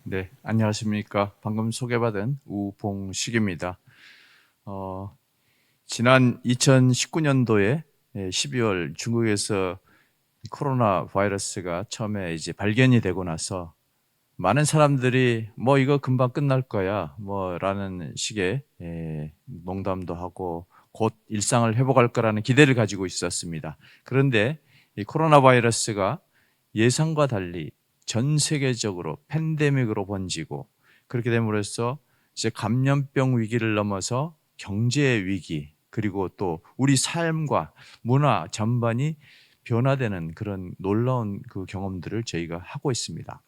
네, 안녕하십니까. 방금 소개받은 우봉식입니다. 지난 2019년도에 12월 중국에서 코로나 바이러스가 처음에 이제 발견이 되고 나서 많은 사람들이 뭐 이거 금방 끝날 거야 뭐라는 식의 농담도 하고 곧 일상을 회복할 거라는 기대를 가지고 있었습니다. 그런데 이 코로나 바이러스가 예상과 달리 전 세계적으로 팬데믹으로 번지고 그렇게 됨으로써 이제 감염병 위기를 넘어서 경제 위기 그리고 또 우리 삶과 문화 전반이 변화되는 그런 놀라운 그 경험들을 저희가 하고 있습니다.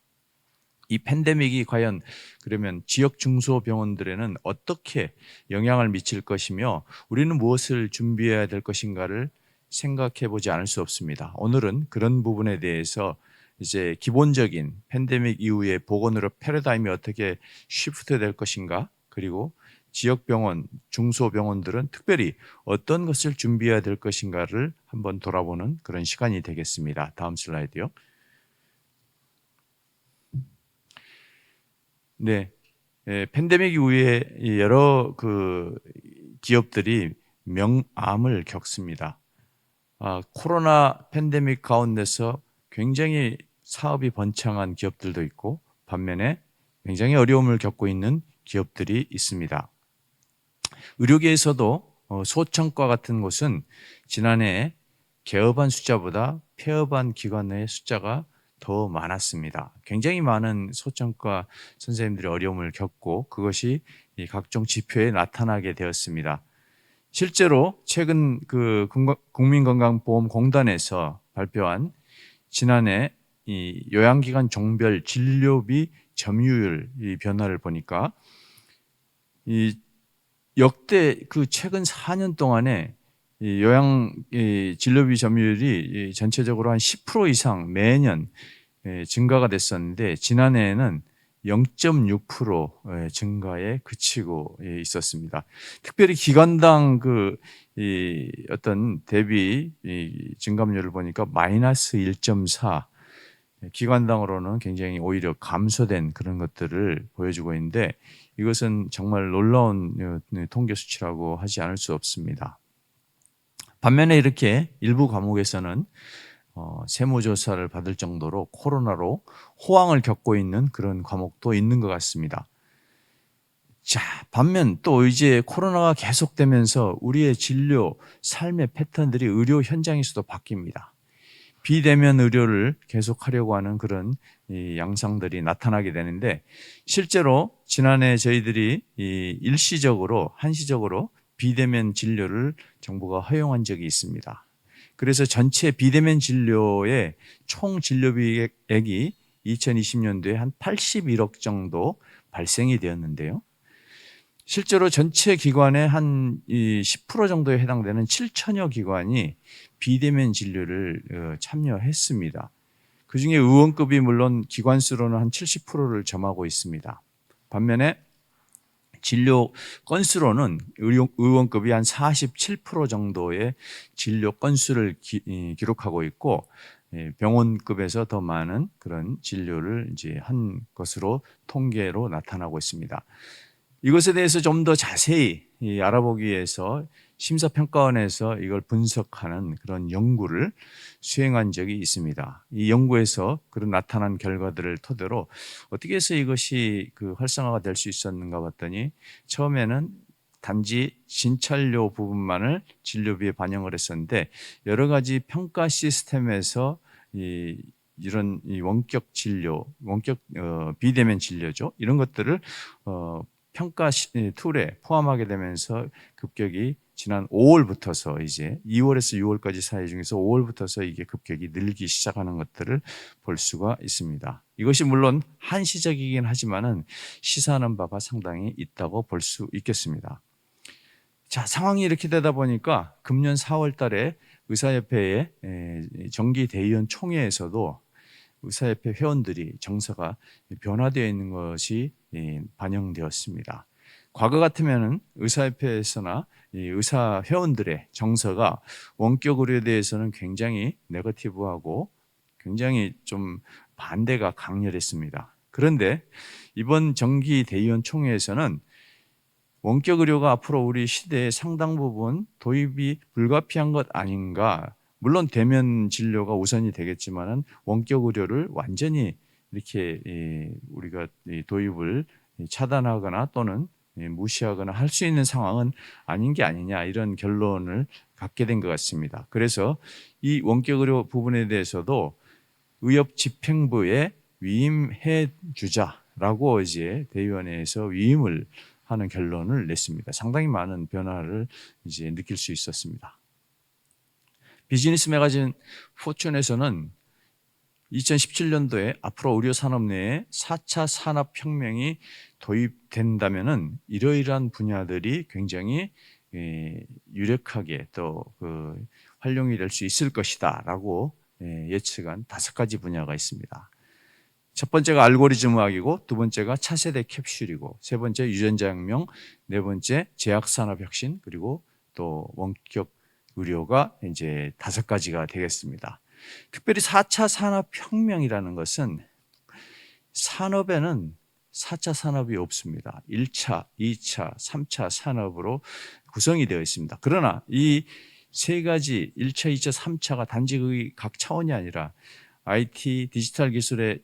이 팬데믹이 과연 그러면 지역 중소병원들에는 어떻게 영향을 미칠 것이며 우리는 무엇을 준비해야 될 것인가를 생각해 보지 않을 수 없습니다. 오늘은 그런 부분에 대해서 이제 기본적인 팬데믹 이후의 보건의료 패러다임이 어떻게 쉬프트 될 것인가, 그리고 지역병원, 중소병원들은 특별히 어떤 것을 준비해야 될 것인가를 한번 돌아보는 그런 시간이 되겠습니다. 다음 슬라이드요. 네. 팬데믹 이후에 여러 그 기업들이 명암을 겪습니다. 코로나 팬데믹 가운데서 굉장히 사업이 번창한 기업들도 있고 반면에 굉장히 어려움을 겪고 있는 기업들이 있습니다. 의료계에서도 소청과 같은 곳은 지난해 개업한 숫자보다 폐업한 기관의 숫자가 더 많았습니다. 굉장히 많은 소청과 선생님들이 어려움을 겪고 그것이 이 각종 지표에 나타나게 되었습니다. 실제로 최근 그 국민건강보험공단에서 발표한 지난해 이 요양기관 종별 진료비 점유율 이 변화를 보니까 이 역대 그 최근 4년 동안에 이 요양 이 진료비 점유율이 전체적으로 한 10% 이상 매년 증가가 됐었는데 지난해에는 0.6% 증가에 그치고 있었습니다. 특별히 기관당 이 어떤 대비 이 증감률을 보니까 마이너스 1.4, 기관당으로는 굉장히 오히려 감소된 그런 것들을 보여주고 있는데 이것은 정말 놀라운 통계 수치라고 하지 않을 수 없습니다. 반면에 이렇게 일부 과목에서는 세무조사를 받을 정도로 코로나로 호황을 겪고 있는 그런 과목도 있는 것 같습니다. 자, 반면 또 이제 코로나가 계속되면서 우리의 진료, 삶의 패턴들이 의료 현장에서도 바뀝니다. 비대면 의료를 계속하려고 하는 그런 이 양상들이 나타나게 되는데 실제로 지난해 저희들이 일시적으로 한시적으로 비대면 진료를 정부가 허용한 적이 있습니다. 그래서 전체 비대면 진료의 총 진료비액이 2020년도에 한 81억 정도 발생이 되었는데요. 실제로 전체 기관의 한 10% 정도에 해당되는 7천여 기관이 비대면 진료를 참여했습니다. 그중에 의원급이 물론 기관 수로는 한 70%를 점하고 있습니다. 반면에 진료 건수로는 의원급이 한 47% 정도의 진료 건수를 기록하고 있고 병원급에서 더 많은 그런 진료를 이제 한 것으로 통계로 나타나고 있습니다. 이것에 대해서 좀 더 자세히 알아보기 위해서 심사평가원에서 이걸 분석하는 그런 연구를 수행한 적이 있습니다. 이 연구에서 그런 나타난 결과들을 토대로 어떻게 해서 이것이 그 활성화가 될 수 있었는가 봤더니 처음에는 단지 진찰료 부분만을 진료비에 반영을 했었는데 여러 가지 평가 시스템에서 이런 원격 진료, 원격 비대면 진료죠. 이런 것들을 평가 툴에 포함하게 되면서 급격히 지난 5월부터서 이제 2월에서 6월까지 사이 중에서 5월부터서 이게 급격히 늘기 시작하는 것들을 볼 수가 있습니다. 이것이 물론 한시적이긴 하지만은 시사하는 바가 상당히 있다고 볼 수 있겠습니다. 자, 상황이 이렇게 되다 보니까 금년 4월 달에 의사협회의 정기 대의원 총회에서도 의사협회 회원들이 정서가 변화되어 있는 것이 반영되었습니다. 과거 같으면은 의사협회에서나 의사 회원들의 정서가 원격 의료에 대해서는 굉장히 네거티브하고 굉장히 좀 반대가 강렬했습니다. 그런데 이번 정기 대의원 총회에서는 원격 의료가 앞으로 우리 시대의 상당 부분 도입이 불가피한 것 아닌가. 물론 대면 진료가 우선이 되겠지만은 원격 의료를 완전히 이렇게 우리가 도입을 차단하거나 또는 무시하거나 할 수 있는 상황은 아닌 게 아니냐, 이런 결론을 갖게 된 것 같습니다. 그래서 이 원격 의료 부분에 대해서도 의협집행부에 위임해 주자라고 이제 대의원회에서 위임을 하는 결론을 냈습니다. 상당히 많은 변화를 이제 느낄 수 있었습니다. 비즈니스 매거진 포춘에서는 2017년도에 앞으로 의료 산업 내에 4차 산업혁명이 도입된다면은 이러이러한 분야들이 굉장히 유력하게 또 활용이 될 수 있을 것이다라고 예측한 5가지 분야가 있습니다. 첫 번째가 알고리즘학이고, 두 번째가 차세대 캡슐이고, 세 번째 유전자 혁명, 네 번째 제약산업 혁신, 그리고 또 원격 의료가 이제 5가지가 되겠습니다. 특별히 4차 산업혁명이라는 것은 산업에는 4차 산업이 없습니다. 1차, 2차, 3차 산업으로 구성이 되어 있습니다. 그러나 이 3가지 1차, 2차, 3차가 단지 각 차원이 아니라 IT, 디지털 기술의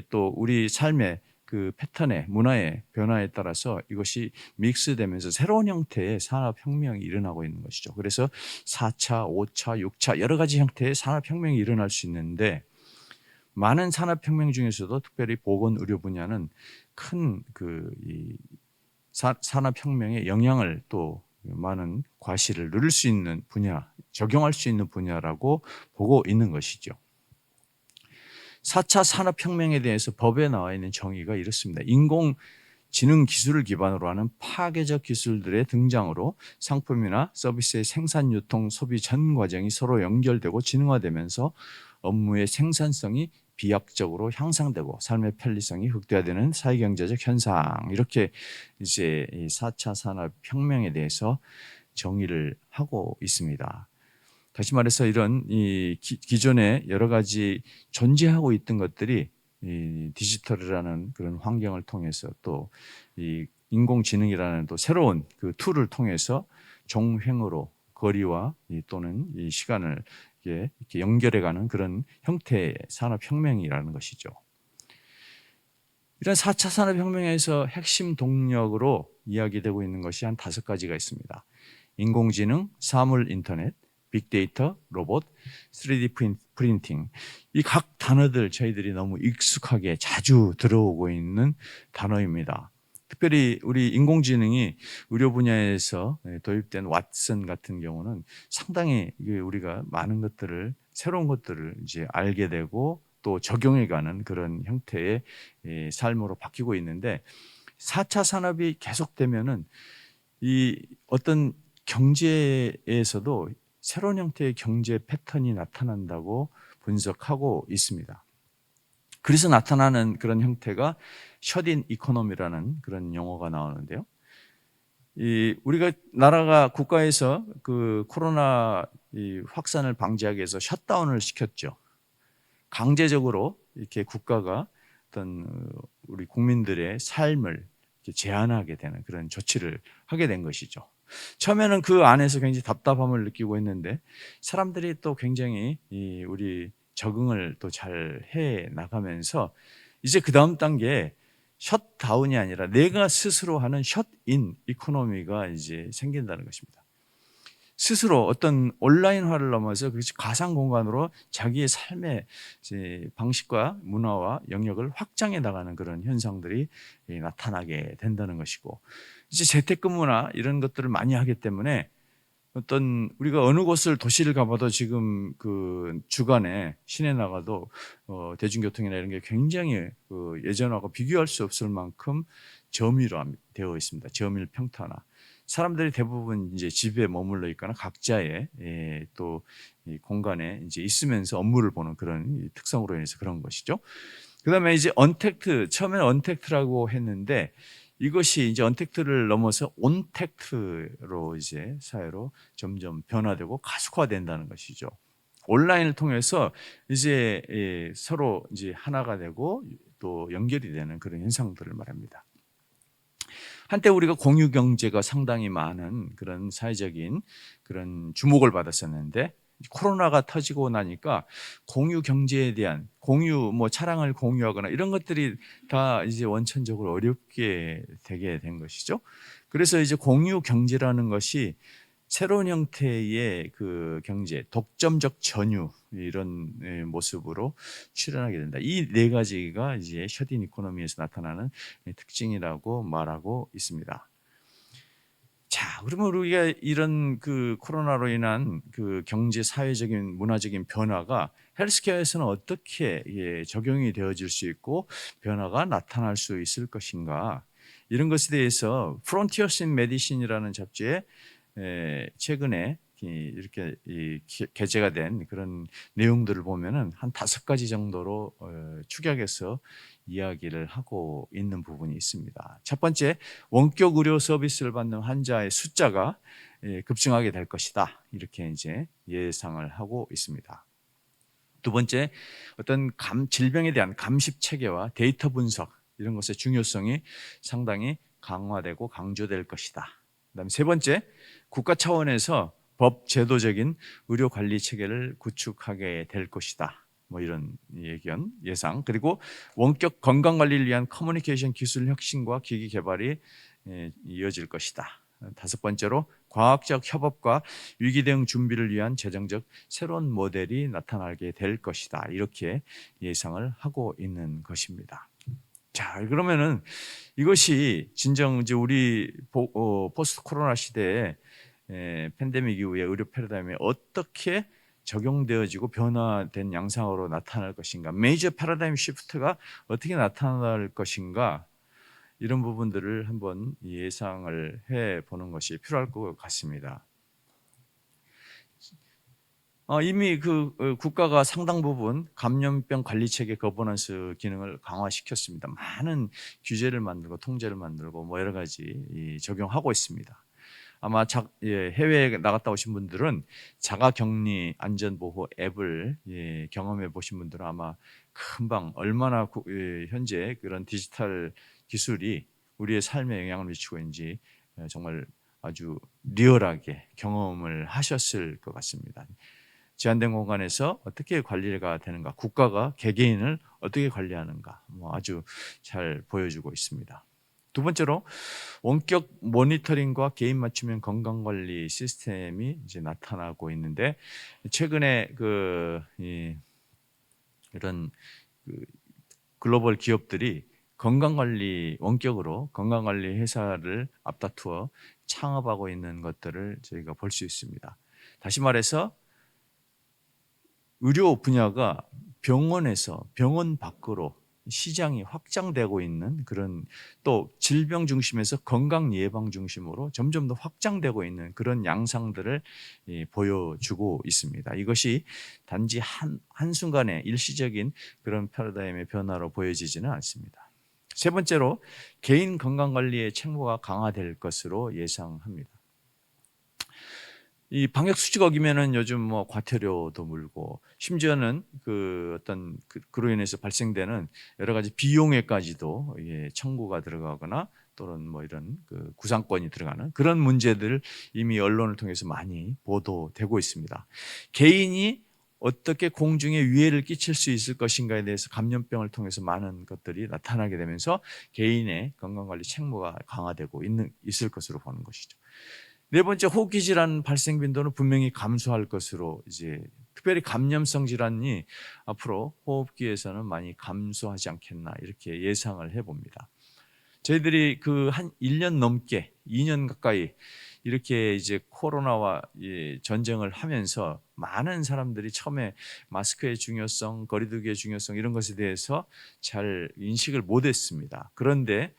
또 우리 삶의 그 패턴의 문화의 변화에 따라서 이것이 믹스되면서 새로운 형태의 산업혁명이 일어나고 있는 것이죠. 그래서 4차, 5차, 6차 여러 가지 형태의 산업혁명이 일어날 수 있는데, 많은 산업혁명 중에서도 특별히 보건의료 분야는 큰 산업혁명의 영향을 또 많은 과실을 누릴 수 있는 분야, 적용할 수 있는 분야라고 보고 있는 것이죠. 4차 산업혁명에 대해서 법에 나와 있는 정의가 이렇습니다. 인공지능 기술을 기반으로 하는 파괴적 기술들의 등장으로 상품이나 서비스의 생산, 유통, 소비 전 과정이 서로 연결되고 진흥화되면서 업무의 생산성이 비약적으로 향상되고 삶의 편리성이 극대화되는 사회경제적 현상, 이렇게 이제 이 4차 산업혁명에 대해서 정의를 하고 있습니다. 다시 말해서 이런 기존에 여러 가지 존재하고 있던 것들이 이 디지털이라는 그런 환경을 통해서 또 이 인공지능이라는 또 새로운 그 툴을 통해서 종횡으로 거리와 또는 이 시간을 이렇게 연결해가는 그런 형태의 산업혁명이라는 것이죠. 이런 4차 산업혁명에서 핵심 동력으로 이야기되고 있는 것이 한 5가지가 있습니다. 인공지능, 사물 인터넷, 빅데이터, 로봇, 3D 프린팅. 이 각 단어들 저희들이 너무 익숙하게 자주 들어오고 있는 단어입니다. 특별히 우리 인공지능이 의료 분야에서 도입된 왓슨 같은 경우는 상당히 우리가 많은 것들을, 새로운 것들을 이제 알게 되고 또 적용해가는 그런 형태의 삶으로 바뀌고 있는데, 4차 산업이 계속되면은 이 어떤 경제에서도 새로운 형태의 경제 패턴이 나타난다고 분석하고 있습니다. 그래서 나타나는 그런 형태가 셧인 이코노미라는 그런 용어가 나오는데요. 우리가 나라가 국가에서 그 코로나 확산을 방지하기 위해서 셧다운을 시켰죠. 강제적으로 이렇게 국가가 어떤 우리 국민들의 삶을 제한하게 되는 그런 조치를 하게 된 것이죠. 처음에는 그 안에서 굉장히 답답함을 느끼고 했는데, 사람들이 또 굉장히 우리 적응을 또 잘 해 나가면서 이제 그 다음 단계에 셧다운이 아니라 내가 스스로 하는 셧인 이코노미가 이제 생긴다는 것입니다. 스스로 어떤 온라인화를 넘어서 가상 공간으로 자기의 삶의 방식과 문화와 영역을 확장해 나가는 그런 현상들이 나타나게 된다는 것이고, 이제 재택근무나 이런 것들을 많이 하기 때문에 어떤 우리가 어느 곳을 도시를 가봐도 지금 그 주간에 시내 나가도 대중교통이나 이런 게 굉장히 예전하고 비교할 수 없을 만큼 저밀화되어 있습니다. 저밀 평탄화. 사람들이 대부분 이제 집에 머물러 있거나 각자의 또 공간에 이제 있으면서 업무를 보는 그런 특성으로 인해서 그런 것이죠. 그다음에 이제 언택트, 처음에는 언택트라고 했는데 이것이 이제 언택트를 넘어서 온택트로 이제 사회로 점점 변화되고 가속화된다는 것이죠. 온라인을 통해서 이제 서로 이제 하나가 되고 또 연결이 되는 그런 현상들을 말합니다. 한때 우리가 공유 경제가 상당히 많은 그런 사회적인 그런 주목을 받았었는데 코로나가 터지고 나니까 공유 경제에 대한 공유 뭐 차량을 공유하거나 이런 것들이 다 이제 원천적으로 어렵게 되게 된 것이죠. 그래서 이제 공유 경제라는 것이 새로운 형태의 그 경제, 독점적 전유 이런 모습으로 출현하게 된다. 이 네 가지가 이제 셔딘 이코노미에서 나타나는 특징이라고 말하고 있습니다. 자, 그러면 우리가 이런 그 코로나로 인한 그 경제, 사회적인, 문화적인 변화가 헬스케어에서는 어떻게 적용이 되어질 수 있고 변화가 나타날 수 있을 것인가? 이런 것에 대해서 Frontiers in Medicine이라는 잡지에 최근에 이렇게 게재가 된 그런 내용들을 보면은 한 5가지 정도로 축약해서 이야기를 하고 있는 부분이 있습니다. 첫 번째, 원격 의료 서비스를 받는 환자의 숫자가 급증하게 될 것이다. 이렇게 이제 예상을 하고 있습니다. 두 번째, 어떤 질병에 대한 감시 체계와 데이터 분석 이런 것의 중요성이 상당히 강화되고 강조될 것이다. 그다음에 세 번째, 국가 차원에서 법 제도적인 의료 관리 체계를 구축하게 될 것이다. 뭐 이런 예상. 그리고 원격 건강 관리를 위한 커뮤니케이션 기술 혁신과 기기 개발이 이어질 것이다. 다섯 번째로 과학적 협업과 위기 대응 준비를 위한 재정적 새로운 모델이 나타나게 될 것이다. 이렇게 예상을 하고 있는 것입니다. 자, 그러면은 이것이 진정 이제 우리 포스트 코로나 시대에 팬데믹 이후에 의료 패러다임에 어떻게 적용되어지고 변화된 양상으로 나타날 것인가, 메이저 패러다임 시프트가 어떻게 나타날 것인가, 이런 부분들을 한번 예상을 해 보는 것이 필요할 것 같습니다. 이미 국가가 상당 부분 감염병 관리 체계 거버넌스 기능을 강화시켰습니다. 많은 규제를 만들고 통제를 만들고 뭐 여러 가지 적용하고 있습니다. 아마 해외에 나갔다 오신 분들은 자가격리 안전보호 앱을 경험해 보신 분들은 아마 금방 얼마나 현재 그런 디지털 기술이 우리의 삶에 영향을 미치고 있는지 정말 아주 리얼하게 경험을 하셨을 것 같습니다. 제한된 공간에서 어떻게 관리가 되는가, 국가가 개개인을 어떻게 관리하는가, 뭐 아주 잘 보여주고 있습니다. 두 번째로 원격 모니터링과 개인 맞춤형 건강 관리 시스템이 이제 나타나고 있는데, 최근에 이런 글로벌 기업들이 원격으로 건강 관리 회사를 앞다투어 창업하고 있는 것들을 저희가 볼 수 있습니다. 다시 말해서 의료 분야가 병원에서 병원 밖으로 시장이 확장되고 있는 그런, 또 질병 중심에서 건강 예방 중심으로 점점 더 확장되고 있는 그런 양상들을 보여주고 있습니다. 이것이 단지 한순간의 일시적인 그런 패러다임의 변화로 보여지지는 않습니다. 세 번째로 개인 건강관리의 책무가 강화될 것으로 예상합니다. 이 방역 수칙 어기면은 요즘 뭐 과태료도 물고, 심지어는 그로 인해서 발생되는 여러 가지 비용에까지도 청구가 들어가거나 또는 뭐 이런 구상권이 들어가는 그런 문제들 이미 언론을 통해서 많이 보도되고 있습니다. 개인이 어떻게 공중에 위해를 끼칠 수 있을 것인가에 대해서 감염병을 통해서 많은 것들이 나타나게 되면서 개인의 건강관리 책무가 강화되고 있을 것으로 보는 것이죠. 네 번째, 호흡기 질환 발생 빈도는 분명히 감소할 것으로, 특별히 감염성 질환이 앞으로 호흡기에서는 많이 감소하지 않겠나 이렇게 예상을 해봅니다. 저희들이 한 1년 넘게 2년 가까이 이렇게 이제 코로나와 전쟁을 하면서 많은 사람들이 처음에 마스크의 중요성, 거리두기의 중요성 이런 것에 대해서 잘 인식을 못했습니다. 그런데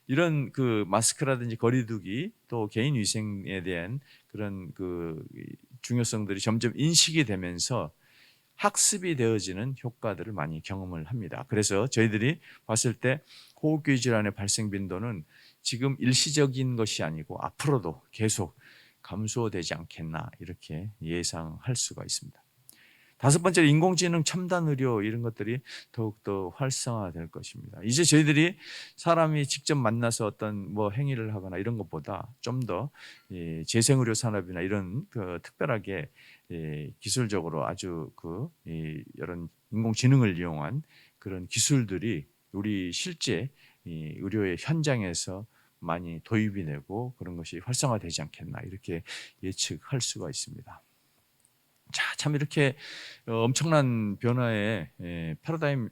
이런 마스크라든지 거리두기 또 개인 위생에 대한 그런 중요성들이 점점 인식이 되면서 학습이 되어지는 효과들을 많이 경험을 합니다. 그래서 저희들이 봤을 때 호흡기 질환의 발생 빈도는 지금 일시적인 것이 아니고 앞으로도 계속 감소되지 않겠나 이렇게 예상할 수가 있습니다. 다섯 번째로 인공지능 첨단 의료 이런 것들이 더욱더 활성화될 것입니다. 이제 저희들이 사람이 직접 만나서 어떤 뭐 행위를 하거나 이런 것보다 좀 더 재생의료 산업이나 이런 특별하게 기술적으로 아주 이런 인공지능을 이용한 그런 기술들이 우리 실제 의료의 현장에서 많이 도입이 되고 그런 것이 활성화되지 않겠나 이렇게 예측할 수가 있습니다. 자, 참 이렇게 엄청난 변화의 패러다임,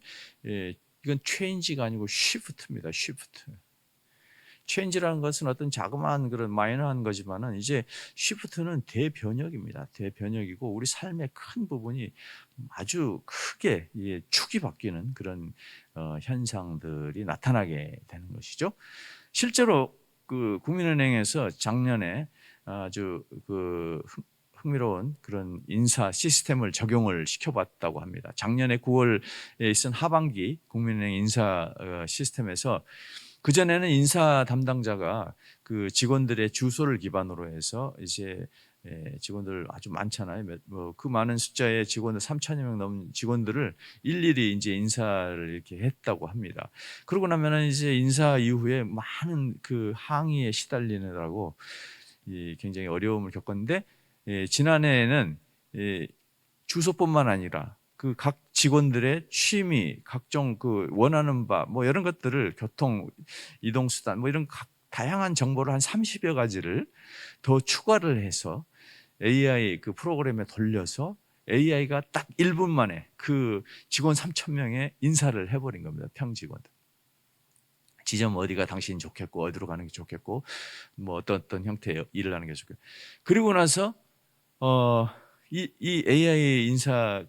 이건 체인지가 아니고 쉬프트입니다. 쉬프트. 체인지라는 것은 어떤 자그마한 그런 마이너한 거지만은 이제 쉬프트는 대변혁입니다. 대변혁이고 우리 삶의 큰 부분이 아주 크게 축이 바뀌는 그런 현상들이 나타나게 되는 것이죠. 실제로 그 국민은행에서 작년에 아주 흥미로운 그런 인사 시스템을 적용을 시켜봤다고 합니다. 작년에 9월에 있은 하반기 국민은행 인사 시스템에서 그전에는 인사 담당자가 그 직원들의 주소를 기반으로 해서 이제 직원들 아주 많잖아요. 그 많은 숫자의 직원들 3천여 명 넘는 직원들을 일일이 이제 인사를 이렇게 했다고 합니다. 그러고 나면은 이제 인사 이후에 많은 그 항의에 시달리느라고 굉장히 어려움을 겪었는데 지난해에는 주소뿐만 아니라 그 각 직원들의 취미, 각종 그 원하는 바, 뭐 이런 것들을 교통, 이동수단, 뭐 이런 다양한 정보를 한 30여 가지를 더 추가를 해서 AI 그 프로그램에 돌려서 AI가 딱 1분 만에 그 직원 3,000명의 인사를 해버린 겁니다. 평직원들. 지점 어디가 당신 좋겠고, 어디로 가는 게 좋겠고, 뭐 어떤 형태의 일을 하는 게 좋겠고. 그리고 나서, 이 AI 인사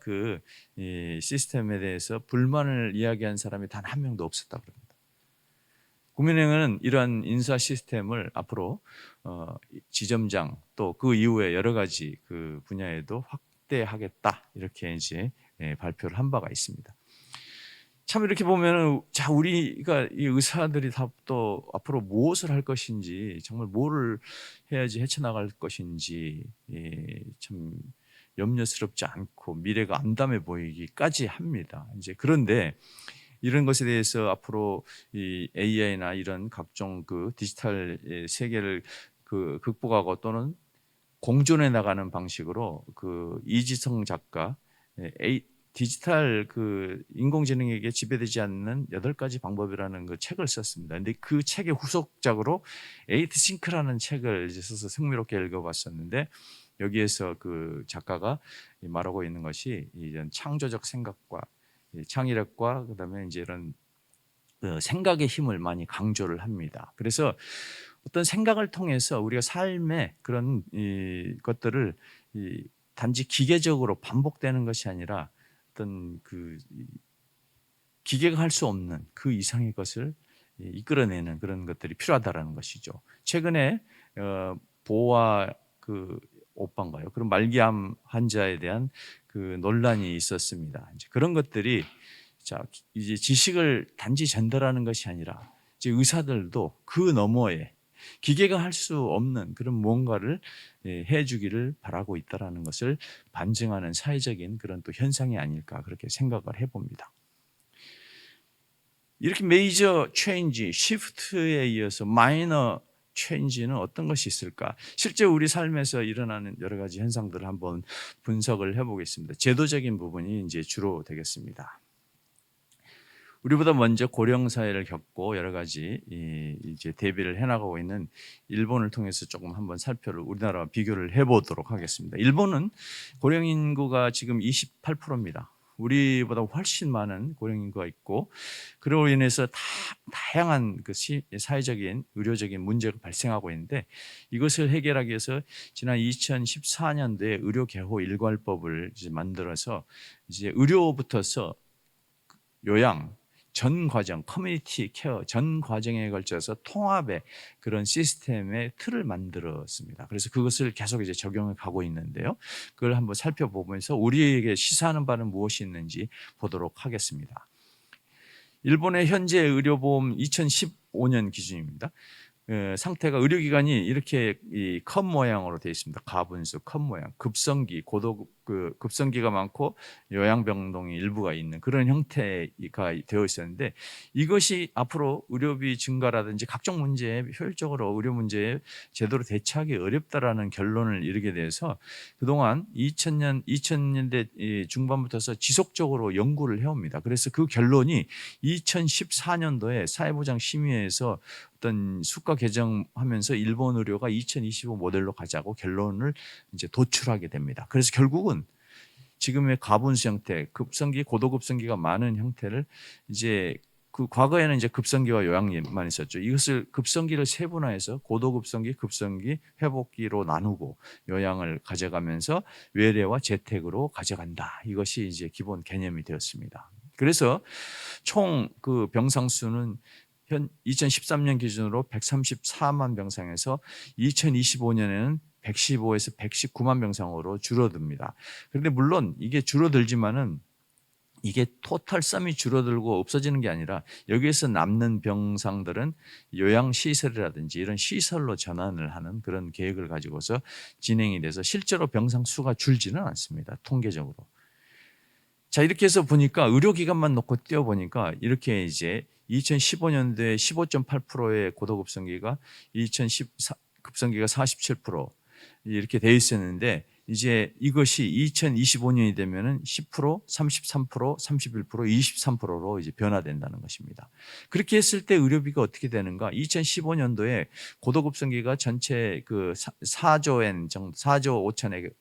이 시스템에 대해서 불만을 이야기한 사람이 단 한 명도 없었다고 합니다. 국민은행은 이러한 인사 시스템을 앞으로 지점장 또 그 이후에 여러 가지 그 분야에도 확대하겠다 이렇게 이제 발표를 한 바가 있습니다. 참 이렇게 보면은 자 우리가 이 의사들이 다 또 앞으로 무엇을 할 것인지 정말 뭐를 해야지 헤쳐나갈 것인지 참 염려스럽지 않고 미래가 암담해 보이기까지 합니다. 이제 그런데 이런 것에 대해서 앞으로 이 AI나 이런 각종 그 디지털 세계를 극복하고 또는 공존해 나가는 방식으로 그 이지성 작가 디지털 인공지능에게 지배되지 않는 8가지 방법이라는 그 책을 썼습니다. 근데 그 책의 후속작으로 에이트 싱크라는 책을 이제 써서 흥미롭게 읽어봤었는데 여기에서 그 작가가 말하고 있는 것이 이런 창조적 생각과 창의력과 그다음에 이제 이런 생각의 힘을 많이 강조를 합니다. 그래서 어떤 생각을 통해서 우리가 삶의 그런 것들을 단지 기계적으로 반복되는 것이 아니라 어떤 기계가 할 수 없는 그 이상의 것을 이끌어내는 그런 것들이 필요하다라는 것이죠. 최근에 보아 오빠인가요? 그런 말기암 환자에 대한 그 논란이 있었습니다. 이제 그런 것들이 이제 지식을 단지 전달하는 것이 아니라 이제 의사들도 그 너머에 기계가 할 수 없는 그런 무언가를 해주기를 바라고 있다라는 것을 반증하는 사회적인 그런 또 현상이 아닐까 그렇게 생각을 해봅니다. 이렇게 메이저 체인지, 시프트에 이어서 마이너 체인지는 어떤 것이 있을까? 실제 우리 삶에서 일어나는 여러 가지 현상들을 한번 분석을 해보겠습니다. 제도적인 부분이 이제 주로 되겠습니다. 우리보다 먼저 고령 사회를 겪고 여러 가지 이제 대비를 해나가고 있는 일본을 통해서 조금 한번 우리나라와 비교를 해보도록 하겠습니다. 일본은 고령 인구가 지금 28%입니다. 우리보다 훨씬 많은 고령 인구가 있고 그로 인해서 다양한 그 사회적인 의료적인 문제가 발생하고 있는데 이것을 해결하기 위해서 지난 2014년도에 의료 개호 일괄법을 이제 만들어서 이제 의료부터서 요양 전 과정, 커뮤니티 케어 전 과정에 걸쳐서 통합의 그런 시스템의 틀을 만들었습니다. 그래서 그것을 계속 이제 적용해 가고 있는데요. 그걸 한번 살펴보면서 우리에게 시사하는 바는 무엇이 있는지 보도록 하겠습니다. 일본의 현재 의료보험 2015년 기준입니다. 상태가 의료기관이 이렇게 컵 모양으로 되어 있습니다. 가분수 컵 모양, 급성기, 고도급 그 급성기가 많고 요양병동이 일부가 있는 그런 형태가 되어 있었는데, 이것이 앞으로 의료비 증가라든지 각종 문제에 효율적으로 의료 문제에 제대로 대처하기 어렵다라는 결론을 이르게 돼서 그동안 2000년대 중반부터서 지속적으로 연구를 해옵니다. 그래서 그 결론이 2014년도에 사회보장심의회에서 어떤 수가 개정하면서 일본 의료가 2025 모델로 가자고 결론을 이제 도출하게 됩니다. 그래서 결국은 지금의 가분수 형태, 급성기, 고도급성기가 많은 형태를 이제 그 과거에는 이제 급성기와 요양만 있었죠. 이것을 급성기를 세분화해서 고도급성기, 급성기, 회복기로 나누고 요양을 가져가면서 외래와 재택으로 가져간다. 이것이 이제 기본 개념이 되었습니다. 그래서 총 그 병상 수는 현 2013년 기준으로 134만 병상에서 2025년에는 115에서 119만 병상으로 줄어듭니다. 그런데 물론 이게 줄어들지만은 이게 토탈 썸이 줄어들고 없어지는 게 아니라 여기에서 남는 병상들은 요양시설이라든지 이런 시설로 전환을 하는 그런 계획을 가지고서 진행이 돼서 실제로 병상 수가 줄지는 않습니다. 통계적으로. 자, 이렇게 해서 보니까 의료기관만 놓고 띄워보니까 이렇게 이제 2015년도에 15.8%의 고도급성기가 2014 급성기가 47% 이렇게 돼 있었는데, 이제 이것이 2025년이 되면은 10%, 33%, 31%, 23%로 이제 변화된다는 것입니다. 그렇게 했을 때 의료비가 어떻게 되는가? 2015년도에 고도급성기가 전체 그 4조 엔 정도, 4조 5천억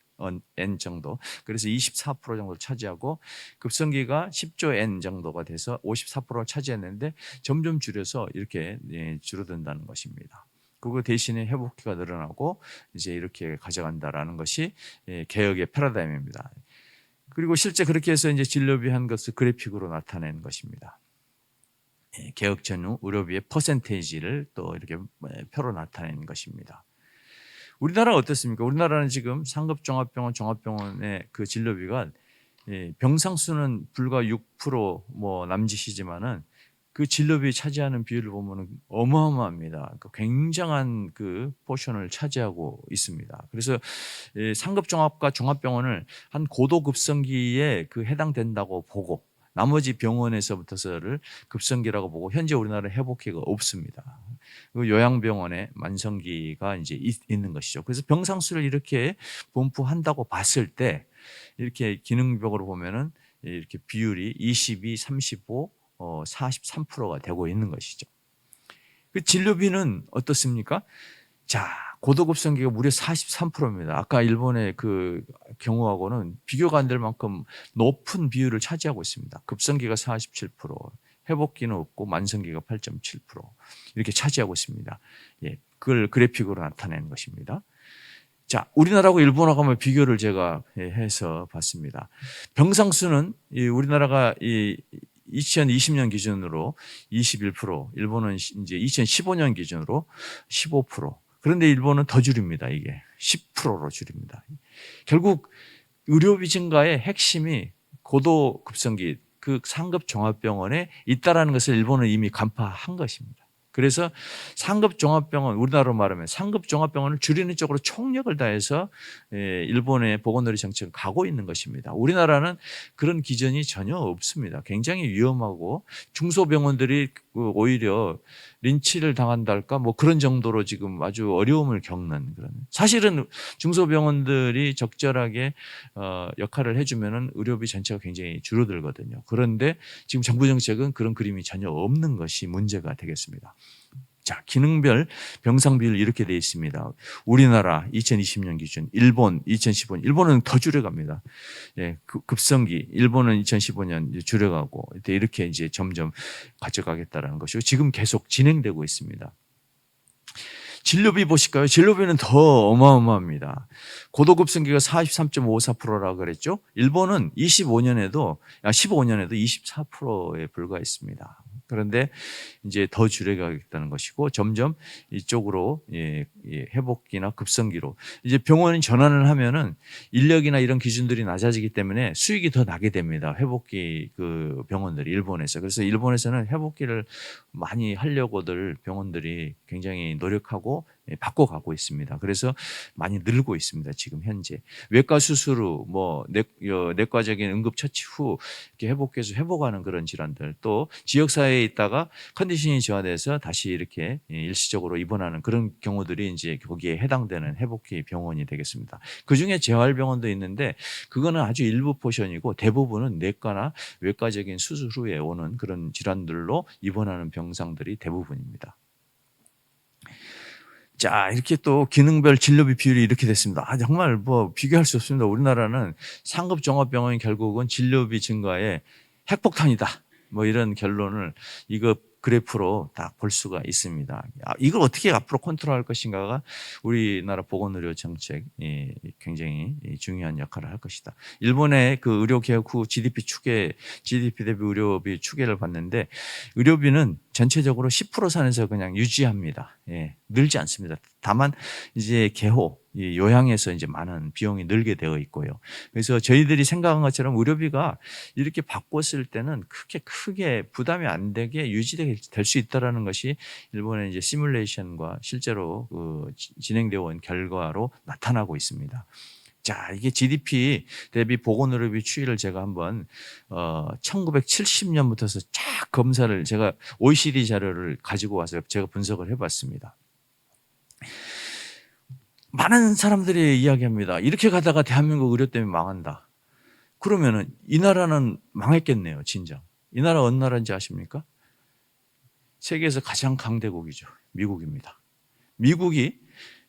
엔 정도, 그래서 24% 정도를 차지하고 급성기가 10조 엔 정도가 돼서 54%를 차지했는데 점점 줄여서 이렇게 줄어든다는 것입니다. 그거 대신에 회복기가 늘어나고 이제 이렇게 가져간다라는 것이 개혁의 패러다임입니다. 그리고 실제 그렇게 해서 이제 진료비 한 것을 그래픽으로 나타낸 것입니다. 개혁 전후 의료비의 퍼센테이지를 또 이렇게 표로 나타낸 것입니다. 우리나라가 어떻습니까? 우리나라는 지금 상급 종합병원, 종합병원의 그 진료비가 병상 수는 불과 6% 남짓이지만은 그 진료비 차지하는 비율을 보면 어마어마합니다. 굉장한 그 포션을 차지하고 있습니다. 그래서 상급 종합과 종합병원을 한 고도급성기에 그 해당된다고 보고 나머지 병원에서부터서를 급성기라고 보고 현재 우리나라는 회복기가 없습니다. 요양병원에 만성기가 이제 있는 것이죠. 그래서 병상수를 이렇게 분포한다고 봤을 때 이렇게 기능벽으로 보면은 이렇게 비율이 22, 35, 43%가 되고 있는 것이죠. 그 진료비는 어떻습니까? 자, 고도급성기가 무려 43%입니다. 아까 일본의 그 경우하고는 비교가 안 될 만큼 높은 비율을 차지하고 있습니다. 급성기가 47%, 회복기는 없고 만성기가 8.7% 이렇게 차지하고 있습니다. 예, 그걸 그래픽으로 나타낸 것입니다. 자, 우리나라하고 일본하고 한번 비교를 제가 해서 봤습니다. 병상 수는 우리나라가 2020년 기준으로 21%, 일본은 이제 2015년 기준으로 15%. 그런데 일본은 더 줄입니다. 이게 10%로 줄입니다. 결국 의료비 증가의 핵심이 고도급성기 그 상급 종합병원에 있다라는 것을 일본은 이미 간파한 것입니다. 그래서 상급 종합병원, 우리나라로 말하면 상급 종합병원을 줄이는 쪽으로 총력을 다해서 일본의 보건의료 정책을 가고 있는 것입니다. 우리나라는 그런 기전이 전혀 없습니다. 굉장히 위험하고 중소병원들이 오히려 린치를 당한다 할까 그런 정도로 지금 아주 어려움을 겪는 그런. 사실은 중소병원들이 적절하게 역할을 해주면은 의료비 전체가 굉장히 줄어들거든요. 그런데 지금 정부 정책은 그런 그림이 전혀 없는 것이 문제가 되겠습니다. 자, 기능별 병상 비율 이렇게 되어 있습니다. 우리나라 2020년 기준, 일본 2015년, 일본은 더 줄여갑니다. 예, 급성기, 일본은 2015년 줄여가고 이렇게 이제 점점 가져가겠다라는 것이고 지금 계속 진행되고 있습니다. 진료비 보실까요? 진료비는 더 어마어마합니다. 고도급성기가 43.54%라고 그랬죠. 일본은 15년에도 24%에 불과했습니다. 그런데 이제 더 줄여가겠다는 것이고 점점 이쪽으로 회복기나 급성기로 이제 병원이 전환을 하면은 인력이나 이런 기준들이 낮아지기 때문에 수익이 더 나게 됩니다. 회복기 그 병원들이 일본에서. 그래서 일본에서는 회복기를 많이 하려고들 병원들이 굉장히 노력하고 바꿔가고 있습니다. 그래서 많이 늘고 있습니다. 지금 현재 외과 수술 후, 뭐 내과적인 응급처치 후 이렇게 회복해서 회복하는 그런 질환들, 또 지역 사회에 있다가 컨디션이 저하돼서 다시 이렇게 일시적으로 입원하는 그런 경우들이 이제 거기에 해당되는 회복기 병원이 되겠습니다. 그 중에 재활병원도 있는데 그거는 아주 일부 포션이고 대부분은 내과나 외과적인 수술 후에 오는 그런 질환들로 입원하는 병상들이 대부분입니다. 자, 이렇게 또 기능별 진료비 비율이 이렇게 됐습니다. 정말 뭐 비교할 수 없습니다. 우리나라는 상급 종합병원이 결국은 진료비 증가에 핵폭탄이다. 뭐 이런 결론을 이거 그래프로 다 볼 수가 있습니다. 이걸 어떻게 앞으로 컨트롤할 것인가가 우리나라 보건의료 정책이 굉장히 중요한 역할을 할 것이다. 일본의 그 의료개혁 후 GDP 대비 의료비 추계를 봤는데 의료비는 전체적으로 10% 선에서 그냥 유지합니다. 늘지 않습니다. 다만 이제 개호, 요양에서 이제 많은 비용이 늘게 되어 있고요. 그래서 저희들이 생각한 것처럼 의료비가 이렇게 바꿨을 때는 크게 부담이 안 되게 유지될 수 있다라는 것이 일본의 이제 시뮬레이션과 실제로 진행되어 온 결과로 나타나고 있습니다. 자, 이게 GDP 대비 보건의료비 추이를 제가 한번 1970년부터 해서 쫙 검사를 제가 OECD 자료를 가지고 와서 제가 분석을 해봤습니다. 많은 사람들이 이야기합니다. 이렇게 가다가 대한민국 의료 때문에 망한다. 그러면은 이 나라는 망했겠네요, 진짜. 이 나라 어느 나라인지 아십니까? 세계에서 가장 강대국이죠. 미국입니다. 미국이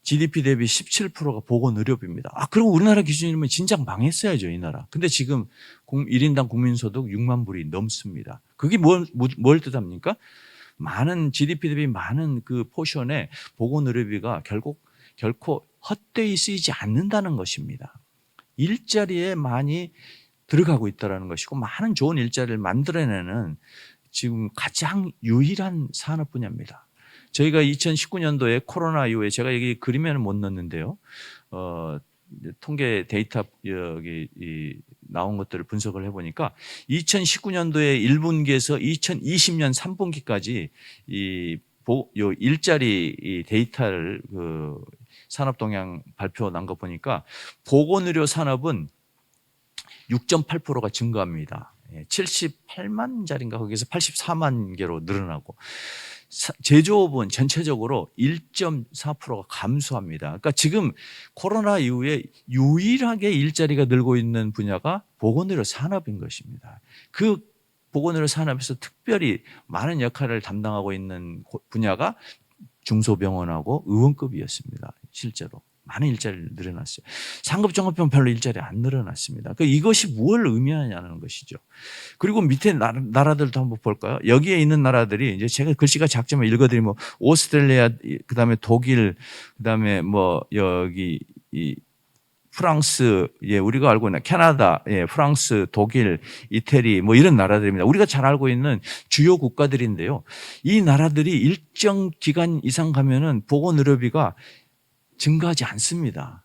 GDP 대비 17%가 보건의료비입니다. 그리고 우리나라 기준이면 진작 망했어야죠, 이 나라. 근데 지금 1인당 국민소득 6만 불이 넘습니다. 그게 뭘 뜻합니까? 많은 GDP 대비 많은 그 포션의 보건의료비가 결코 헛되이 쓰이지 않는다는 것입니다. 일자리에 많이 들어가고 있다는 것이고 많은 좋은 일자리를 만들어내는 지금 가장 유일한 산업 분야입니다. 저희가 2019년도에 코로나 이후에 제가 여기 그림에는 못 넣었는데요. 통계 데이터 여기 나온 것들을 분석을 해보니까 2019년도에 1분기에서 2020년 3분기까지 요 일자리 데이터를 산업 동향 발표 난 거 보니까 보건의료 산업은 6.8%가 증가합니다. 78만 자리인가 거기서 84만 개로 늘어나고 제조업은 전체적으로 1.4%가 감소합니다. 그러니까 지금 코로나 이후에 유일하게 일자리가 늘고 있는 분야가 보건의료 산업인 것입니다. 그 보건의료 산업에서 특별히 많은 역할을 담당하고 있는 분야가 중소병원하고 의원급이었습니다. 실제로. 많은 일자리를 늘어났어요. 상급 종합병원 별로 일자리 안 늘어났습니다. 그러니까 이것이 뭘 의미하냐는 것이죠. 그리고 밑에 나라들도 한번 볼까요? 여기에 있는 나라들이 이제 제가 글씨가 작지만 읽어드리면 오스트레일리아, 그 다음에 독일, 그 다음에 뭐 여기 프랑스, 우리가 알고 있는 캐나다, 프랑스, 독일, 이태리 뭐 이런 나라들입니다. 우리가 잘 알고 있는 주요 국가들인데요. 이 나라들이 일정 기간 이상 가면은 보건의료비가 증가하지 않습니다.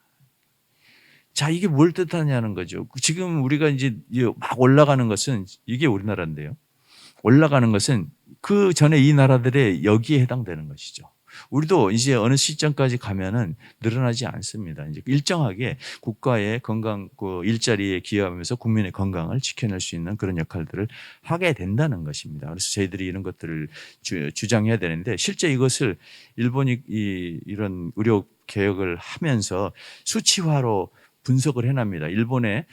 자, 이게 뭘 뜻하냐는 거죠. 지금 우리가 이제 막 올라가는 것은 이게 우리나라인데요. 올라가는 것은 그 전에 이 나라들의 여기에 해당되는 것이죠. 우리도 이제 어느 시점까지 가면은 늘어나지 않습니다. 이제 일정하게 국가의 건강, 일자리에 기여하면서 국민의 건강을 지켜낼 수 있는 그런 역할들을 하게 된다는 것입니다. 그래서 저희들이 이런 것들을 주장해야 되는데 실제 이것을 일본이 이런 의료 개혁을 하면서 수치화로 분석을 해납니다. 일본의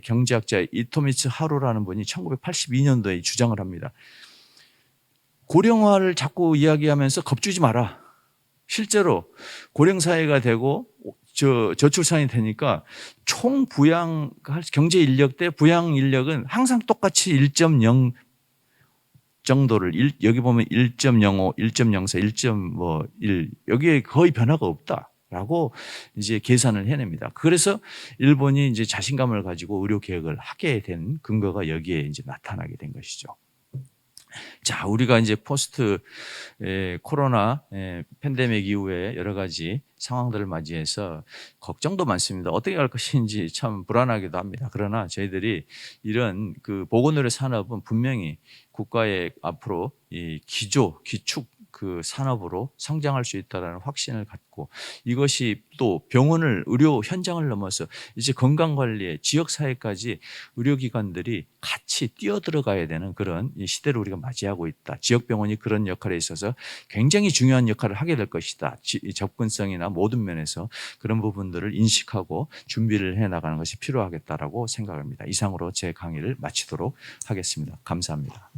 경제학자 이토미츠 하루라는 분이 1982년도에 주장을 합니다. 고령화를 자꾸 이야기하면서 겁주지 마라. 실제로 고령사회가 되고 저출산이 되니까 총 부양 경제 인력 대 부양 인력은 항상 똑같이 1.0 정도를 여기 보면 1.05, 1.04, 1.1 여기에 거의 변화가 없다라고 이제 계산을 해냅니다. 그래서 일본이 이제 자신감을 가지고 의료 개혁을 하게 된 근거가 여기에 이제 나타나게 된 것이죠. 자, 우리가 이제 포스트 코로나 팬데믹 이후에 여러 가지 상황들을 맞이해서 걱정도 많습니다. 어떻게 할 것인지 참 불안하기도 합니다. 그러나 저희들이 이런 그 보건의료 산업은 분명히 국가의 앞으로 이 기축 그 산업으로 성장할 수 있다라는 확신을 갖고 이것이 또 병원을 의료 현장을 넘어서 이제 건강관리에 지역사회까지 의료기관들이 같이 뛰어들어가야 되는 그런 이 시대를 우리가 맞이하고 있다. 지역병원이 그런 역할에 있어서 굉장히 중요한 역할을 하게 될 것이다. 접근성이나 모든 면에서 그런 부분들을 인식하고 준비를 해나가는 것이 필요하겠다라고 생각합니다. 이상으로 제 강의를 마치도록 하겠습니다. 감사합니다.